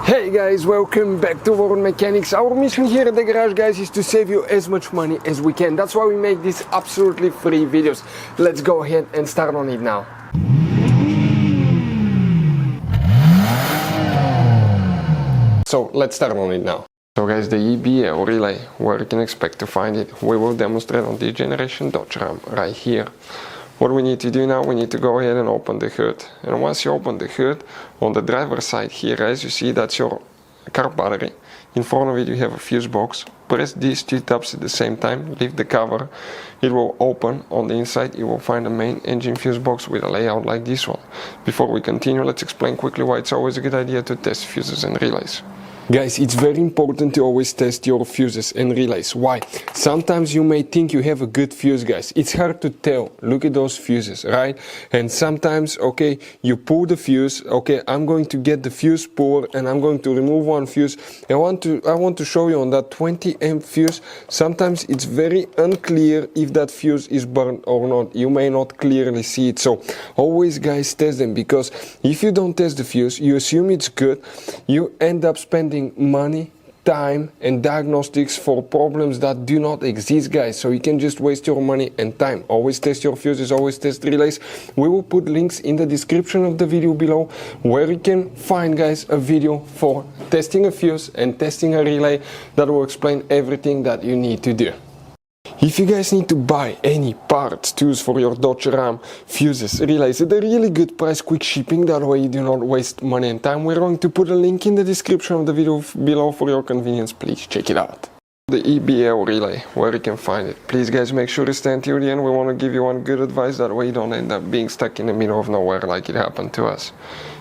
Hey guys, welcome back to World Mechanics. Our mission here at the garage, guys, is to save you as much money as we can. That's why we make these absolutely free videos. Let's go ahead and start on it now. So let's start on it now. So guys, the EBL relay, where you can expect to find it, we will demonstrate on this generation Dodge Ram right here. What we need to do now, we need to go ahead and open the hood. And once you open the hood, on the driver's side here, as you see, that's your car battery. In front of it you have a fuse box. Press these two tabs at the same time, lift the cover, it will open. On the inside you will find a main engine fuse box with a layout like this one. Before we continue, let's explain quickly why it's always a good idea to test fuses and relays. Guys, it's very important to always test your fuses and relays. Why? Sometimes you may think you have a good fuse, guys. It's hard to tell. Look at those fuses, right? And sometimes, okay, you pull the fuse. Okay, I'm going to get the fuse puller and I'm going to remove one fuse. I want to show you on that 20 amp fuse. Sometimes it's very unclear if that fuse is burned or not. You may not clearly see it. So always, guys, test them, because if you don't test the fuse, you assume it's good. You end up spending money, time and diagnostics for problems that do not exist, guys. So you can just waste your money and time. Always test your fuses, always test relays. We will put links in the description of the video below where you can find, guys, a video for testing a fuse and testing a relay that will explain everything that you need to do. If you guys need to buy any parts, tools for your Dodge Ram, fuses, relays at a really good price, quick shipping, that way you do not waste money and time, we're going to put a link in the description of the video below for your convenience. Please check it out. The EBL relay, where you can find it. Please guys, make sure to stay until the end. We want to give you one good advice, that way you don't end up being stuck in the middle of nowhere like it happened to us.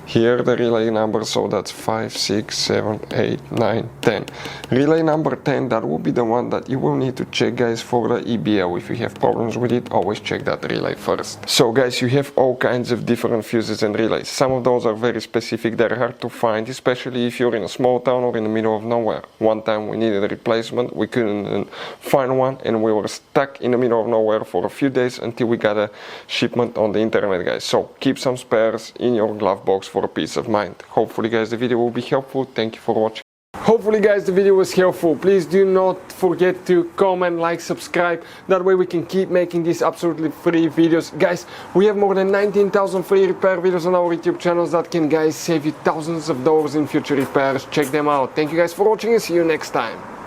Here the relay number, so that's 5, 6, 7, 8, 9, 10. Relay number 10, that will be the one that you will need to check, guys, for the EBL. If you have problems with it, always check that relay first. So guys, you have all kinds of different fuses and relays. Some of those are very specific, they're hard to find, especially if you're in a small town or in the middle of nowhere. One time we needed a replacement, we couldn't find one, and we were stuck in the middle of nowhere for a few days until we got a shipment on the internet, guys. So keep some spares in your glove box for a peace of mind. Hopefully, guys, the video will be helpful. Thank you for watching. Hopefully, guys, the video was helpful. Please do not forget to comment, like, subscribe. That way we can keep making these absolutely free videos. Guys, we have more than 19,000 free repair videos on our YouTube channels that can, guys, save you thousands of dollars in future repairs. Check them out. Thank you guys for watching and see you next time.